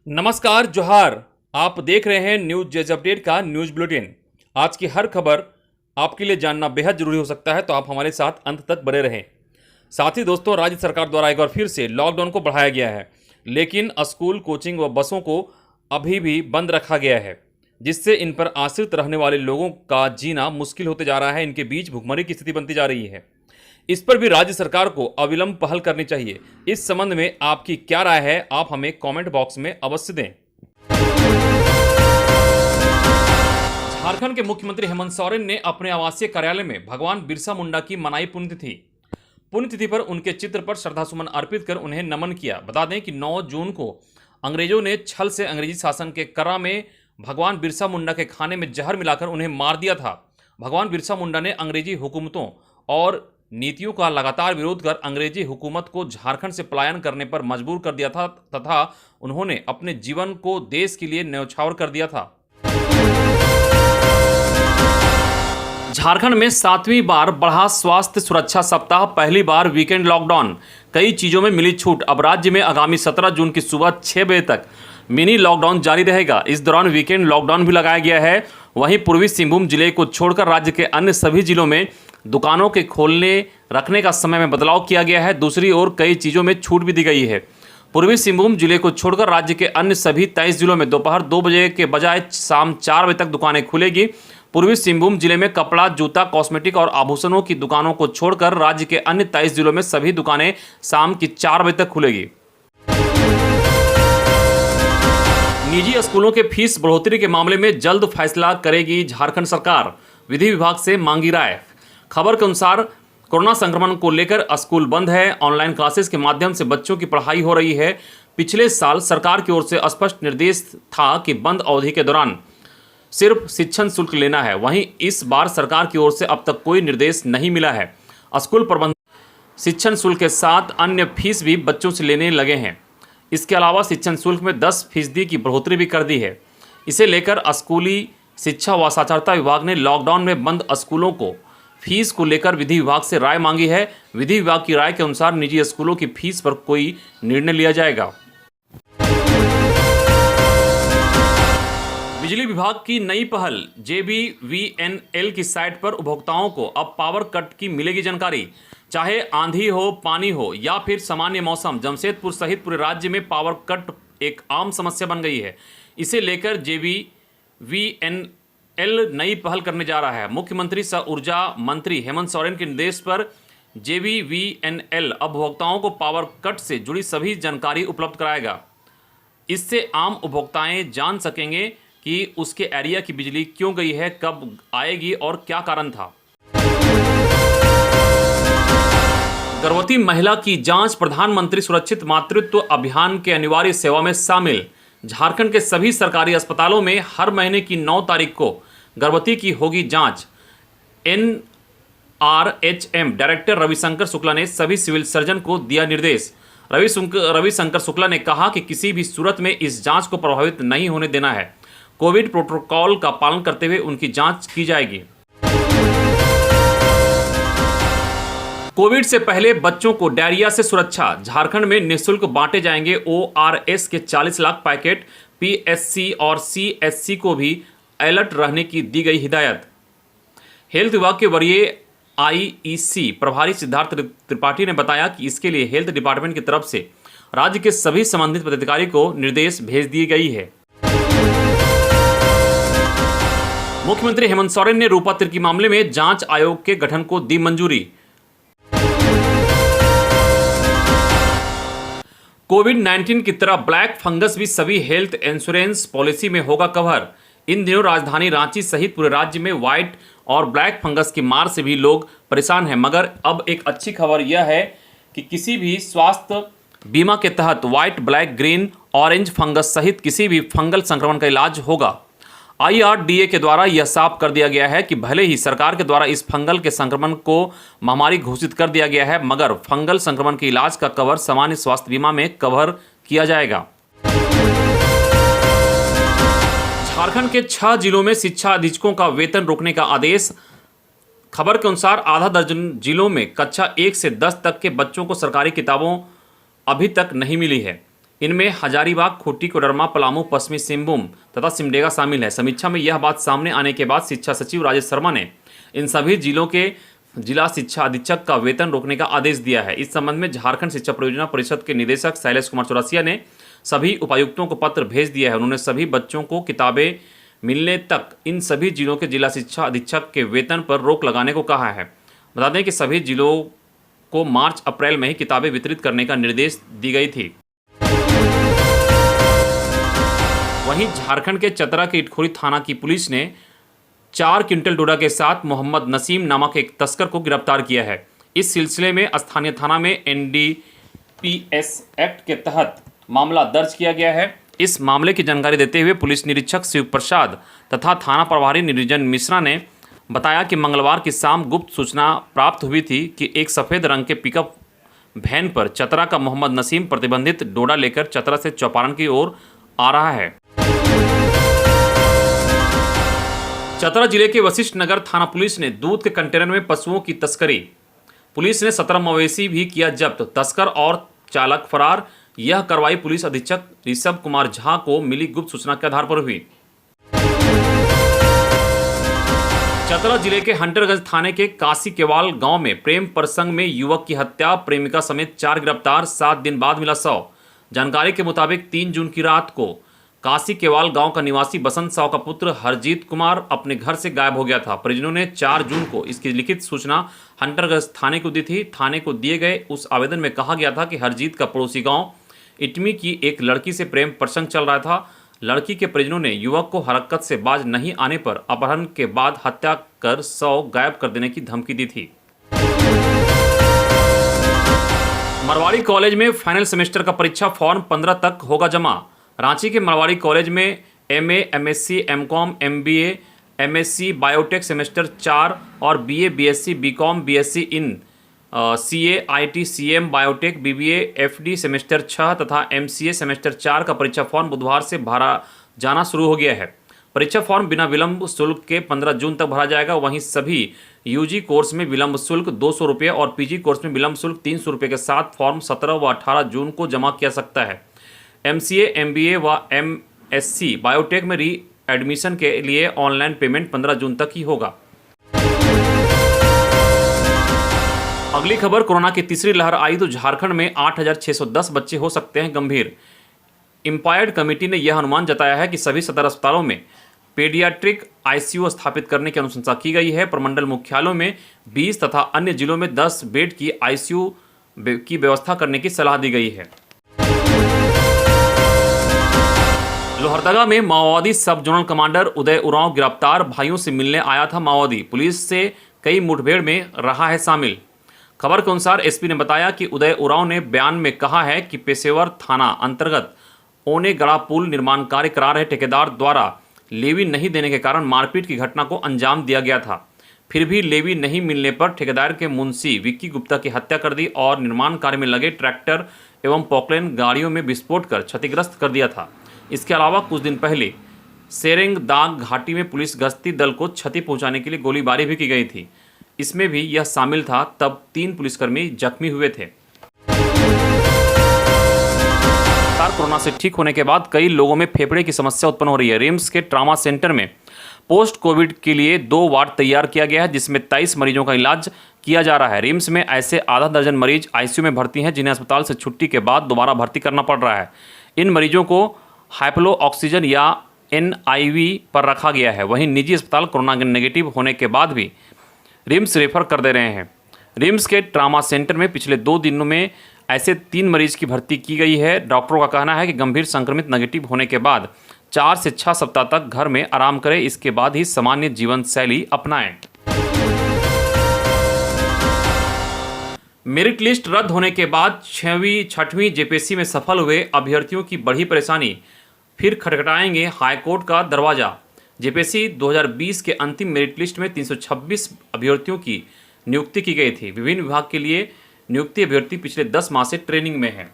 नमस्कार जोहार। आप देख रहे हैं न्यूज जेज अपडेट का न्यूज बुलेटिन। आज की हर खबर आपके लिए जानना बेहद जरूरी हो सकता है, तो आप हमारे साथ अंत तक बने रहें। साथ ही दोस्तों, राज्य सरकार द्वारा एक बार फिर से लॉकडाउन को बढ़ाया गया है, लेकिन स्कूल, कोचिंग व बसों को अभी भी बंद रखा गया है, जिससे इन पर आश्रित रहने वाले लोगों का जीना मुश्किल होते जा रहा है। इनके बीच भुखमरी की स्थिति बनती जा रही है। इस पर भी राज्य सरकार को अविलंब पहल करनी चाहिए। इस संबंध में आपकी क्या राय है, आप हमें कमेंट बॉक्स में अवश्य दें। झारखंड के मुख्यमंत्री हेमंत सोरेन ने अपने आवासीय कार्यालय में भगवान बिरसा मुंडा की मनाई पुण्यतिथि पर उनके चित्र पर श्रद्धासुमन अर्पित कर उन्हें नमन किया। बता दें कि 9 जून को अंग्रेजों ने छल से अंग्रेजी शासन के करा में भगवान बिरसा मुंडा के खाने में जहर मिलाकर उन्हें मार दिया था। भगवान बिरसा मुंडा ने अंग्रेजी हुकूमतों और नीतियों का लगातार विरोध कर अंग्रेजी हुकूमत को झारखंड से पलायन करने पर मजबूर कर दिया था तथा उन्होंने अपने जीवन को देश के लिए न्यौछावर कर दिया था। झारखंड में 7वीं बार बढ़ा स्वास्थ्य सुरक्षा सप्ताह, पहली बार वीकेंड लॉकडाउन, कई चीजों में मिली छूट। अब राज्य में आगामी 17 जून की सुबह 6 बजे तक मिनी लॉकडाउन जारी रहेगा। इस दौरान वीकेंड लॉकडाउन भी लगाया गया है। वहीं पूर्वी सिंहभूम जिले को छोड़कर राज्य के अन्य सभी जिलों में दुकानों के खोलने रखने का समय में बदलाव किया गया है। दूसरी ओर कई चीज़ों में छूट भी दी गई है। पूर्वी सिंहभूम जिले को छोड़कर राज्य के अन्य सभी 23 जिलों में दोपहर 2 बजे के बजाय शाम 4 बजे तक दुकानें खुलेगी। पूर्वी सिंहभूम जिले में कपड़ा, जूता, कॉस्मेटिक और आभूषणों की दुकानों को छोड़कर राज्य के अन्य 23 जिलों में सभी दुकानें शाम की 4 बजे तक खुलेगी। निजी स्कूलों के फीस बढ़ोतरी के मामले में जल्द फैसला करेगी झारखंड सरकार, विधि विभाग से मांगी राय। खबर के अनुसार कोरोना संक्रमण को लेकर स्कूल बंद है। ऑनलाइन क्लासेस के माध्यम से बच्चों की पढ़ाई हो रही है। पिछले साल सरकार की ओर से स्पष्ट निर्देश था कि बंद अवधि के दौरान सिर्फ शिक्षण शुल्क लेना है। वहीं इस बार सरकार की ओर से अब तक कोई निर्देश नहीं मिला है। स्कूल प्रबंधन शिक्षण शुल्क के साथ अन्य फीस भी बच्चों से लेने लगे हैं। इसके अलावा शिक्षण शुल्क में 10% की बढ़ोतरी भी कर दी है। इसे लेकर स्कूली शिक्षा व साक्षरता विभाग ने लॉकडाउन में बंद स्कूलों को फीस को लेकर विधि विभाग से राय मांगी है। विधि विभाग की राय के अनुसार निजी स्कूलों की फीस पर कोई निर्णय लिया जाएगा। बिजली विभाग की नई पहल, JBVNL की साइट पर उपभोक्ताओं को अब पावर कट की मिलेगी जानकारी। चाहे आंधी हो, पानी हो या फिर सामान्य मौसम, जमशेदपुर सहित पूरे राज्य में पावर कट एक आम समस्या बन गई है। इसे लेकर JBVNL नई पहल करने जा रहा है। मुख्यमंत्री सह ऊर्जा मंत्री हेमंत सोरेन के निर्देश पर JBVNL उपभोक्ताओं को पावर कट से जुड़ी सभी जानकारी उपलब्ध कराएगा। इससे आम उपभोक्ताएं जान सकेंगे कि उसके एरिया की बिजली क्यों गई है, कब आएगी और क्या कारण था। गर्भवती महिला की जांच प्रधानमंत्री सुरक्षित मातृत्व अभियान के अनिवार्य सेवा में शामिल। झारखंड के सभी सरकारी अस्पतालों में हर महीने की 9 तारीख को गर्भवती की होगी जांच। NRHM डायरेक्टर रविशंकर शुक्ला ने सभी सिविल सर्जन को दिया निर्देश। रविशंकर शुक्ला ने कहा कि किसी भी सूरत में इस जांच को प्रभावित नहीं होने देना है। कोविड प्रोटोकॉल का पालन करते हुए उनकी जांच की जाएगी। कोविड से पहले बच्चों को डायरिया से सुरक्षा, झारखंड में निःशुल्क बांटे जाएंगे ORS के 40 लाख पैकेट। PSC और CSC को भी अलर्ट रहने की दी गई हिदायत। हेल्थ विभाग के वरीय IEC प्रभारी सिद्धार्थ त्रिपाठी ने बताया कि इसके लिए हेल्थ डिपार्टमेंट की तरफ से राज्य के सभी संबंधित पदाधिकारी को निर्देश भेज दी गई है। मुख्यमंत्री हेमंत सोरेन ने रूपा तिर्की मामले में जांच आयोग के गठन को दी मंजूरी। कोविड-19 की तरह ब्लैक फंगस भी सभी हेल्थ इंश्योरेंस पॉलिसी में होगा कवर। इन दिनों राजधानी रांची सहित पूरे राज्य में व्हाइट और ब्लैक फंगस की मार से भी लोग परेशान हैं, मगर अब एक अच्छी खबर यह है कि किसी भी स्वास्थ्य बीमा के तहत white, black, green, orange fungus सहित किसी भी फंगल संक्रमण का इलाज होगा। IRDA के द्वारा यह साफ कर दिया गया है कि भले ही सरकार के द्वारा इस फंगल के संक्रमण को महामारी घोषित कर दिया गया है, मगर फंगल संक्रमण के इलाज का कवर सामान्य स्वास्थ्य बीमा में कवर किया जाएगा। झारखंड के 6 जिलों में शिक्षा अधीक्षकों का वेतन रोकने का आदेश। खबर के अनुसार आधा दर्जन जिलों में कक्षा 1 से 10 तक के बच्चों को सरकारी किताबों अभी तक नहीं मिली है। इनमें हजारीबाग, खूंटी, कोडरमा, पलामू, पश्चिमी सिंहभूम तथा सिमडेगा शामिल है। समीक्षा में यह बात सामने आने के बाद शिक्षा सचिव राजेश शर्मा ने इन सभी जिलों के जिला शिक्षा अधीक्षक का वेतन रोकने का आदेश दिया है। इस संबंध में झारखंड शिक्षा परियोजना परिषद के निदेशक शैलेश कुमार चौरसिया ने सभी उपायुक्तों को पत्र भेज दिया है। उन्होंने सभी बच्चों को किताबें मिलने तक इन सभी जिलों के जिला शिक्षा अधीक्षक के वेतन पर रोक लगाने को कहा है। बता दें कि सभी जिलों को मार्च अप्रैल में ही किताबें वितरित करने का निर्देश दी गई थी। वहीं झारखंड के चतरा के इटखोरी थाना की पुलिस ने 4 क्विंटल डोडा के साथ मोहम्मद नसीम नामक एक तस्कर को गिरफ्तार किया है। इस सिलसिले में स्थानीय थाना में NDPS एक्ट के तहत मामला दर्ज किया गया है। इस मामले की जानकारी देते हुए पुलिस निरीक्षक शिव प्रसाद तथा थाना प्रभारी निरंजन मिश्रा ने बताया कि मंगलवार की शाम गुप्त सूचना प्राप्त हुई थी कि एक सफ़ेद रंग के पिकअप वैन पर चतरा का मोहम्मद नसीम प्रतिबंधित डोडा लेकर चतरा से चौपारण की ओर आ रहा है। चतरा जिले के वशिष्ठ नगर थाना पुलिस ने दूध के कंटेनर में पशुओं की तस्करी। पुलिस ने 17 मवेशी भी किया जब्त। तस्कर और चालक फरार। यह कार्रवाई पुलिस अधीक्षक ऋषभ कुमार झा को मिली गुप्त सूचना के आधार पर हुई। चतरा जिले के हंटरगंज थाने के काशी केवाल गांव में प्रेम प्रसंग में युवक की हत्या, प्रेमिका समेत 4 गिरफ्तार, 7 दिन बाद मिला शव। जानकारी के मुताबिक 3 जून की रात को काशी केवाल गांव का निवासी बसंत साव का पुत्र हरजीत कुमार अपने घर से गायब हो गया था। परिजनों ने 4 जून को इसकी लिखित सूचना हंटरगंज थाने को दी थी। थाने को दिए गए उस आवेदन में कहा गया था कि हरजीत का पड़ोसी गांव इटमी की एक लड़की से प्रेम प्रसंग चल रहा था। लड़की के परिजनों ने युवक को हरकत से बाज नहीं आने पर अपहरण के बाद हत्या कर शव गायब कर देने की धमकी दी थी। मरवाड़ी कॉलेज में फाइनल सेमेस्टर का परीक्षा फॉर्म 15 तक होगा जमा। रांची के मरवाड़ी कॉलेज में MA, MSc, MCOM, MBA, MSc biotech semester 4 और BA, BSc, BCom, BSc in CA, IT, CM biotech, BBA, FD semester 6 तथा MCA सेमेस्टर 4 का परीक्षा फॉर्म बुधवार से भरा जाना शुरू हो गया है। परीक्षा फॉर्म बिना विलंब शुल्क के 15 जून तक भरा जाएगा। वहीं सभी UG कोर्स में विलंब शुल्क 200 रुपये और PG कोर्स में विलंब शुल्क 300 रुपये के साथ फॉर्म 17 व 18 जून को जमा किया सकता है। MCA, MBA व MSc बायोटेक में री एडमिशन के लिए ऑनलाइन पेमेंट 15 जून तक ही होगा। अगली खबर, कोरोना की तीसरी लहर आई तो झारखंड में 8,610 बच्चे हो सकते हैं गंभीर। इंपायर्ड कमेटी ने यह अनुमान जताया है कि सभी सदर अस्पतालों में पेडियाट्रिक ICU स्थापित करने की अनुशंसा की गई है। प्रमंडल मुख्यालयों में 20 तथा अन्य जिलों में 10 बेड की ICU की व्यवस्था करने की सलाह दी गई है। लोहरदगा में माओवादी सब जोनल कमांडर उदय उरांव गिरफ्तार। भाइयों से मिलने आया था माओवादी। पुलिस से कई मुठभेड़ में रहा है शामिल। खबर के अनुसार SP ने बताया कि उदय उरांव ने बयान में कहा है कि पेशेवर थाना अंतर्गत ओने गड़ा पुल निर्माण कार्य करा रहे ठेकेदार द्वारा लेवी नहीं देने के कारण मारपीट की घटना को अंजाम दिया गया था। फिर भी लेवी नहीं मिलने पर ठेकेदार के मुंशी विक्की गुप्ता की हत्या कर दी और निर्माण कार्य में लगे ट्रैक्टर एवं पॉकलैंड गाड़ियों में विस्फोट कर क्षतिग्रस्त कर दिया था। इसके अलावा कुछ दिन पहले सेरेंग दाग घाटी में पुलिस गश्ती दल को क्षति पहुंचाने के लिए गोलीबारी भी की गई थी। इसमें भी यह शामिल था। तब 3 पुलिसकर्मी जख्मी हुए थे। कोरोना से ठीक होने के बाद कई लोगों में फेफड़े की समस्या उत्पन्न हो रही है। रिम्स के ट्रामा सेंटर में पोस्ट कोविड के लिए 2 वार्ड तैयार किया गया है, जिसमें 23 मरीजों का इलाज किया जा रहा है। रिम्स में ऐसे आधा दर्जन मरीज ICU में भर्ती हैं जिन्हें अस्पताल से छुट्टी के बाद दोबारा भर्ती करना पड़ रहा है। इन मरीजों को हाइपलो ऑक्सीजन या NIV पर रखा गया है। वहीं निजी अस्पताल कोरोना नेगेटिव होने के बाद भी रिम्स रेफर कर दे रहे हैं। रिम्स के ट्रामा सेंटर में पिछले 2 दिनों में ऐसे 3 मरीज की भर्ती की गई है। डॉक्टरों का कहना है कि गंभीर संक्रमित नेगेटिव होने के बाद 4 से 6 सप्ताह तक घर में आराम करें, इसके बाद ही सामान्य जीवन शैली अपनाएं। मेरिट लिस्ट रद्द होने के बाद 6वीं JPSC में सफल हुए अभ्यर्थियों की बढ़ी परेशानी। फिर खटखटाएंगे हाईकोर्ट का दरवाजा। JPSC 2020 के अंतिम मेरिट लिस्ट में 326 अभ्यर्थियों की नियुक्ति की गई थी। विभिन्न विभाग के लिए नियुक्ति अभ्यर्थी पिछले 10 माह से ट्रेनिंग में है।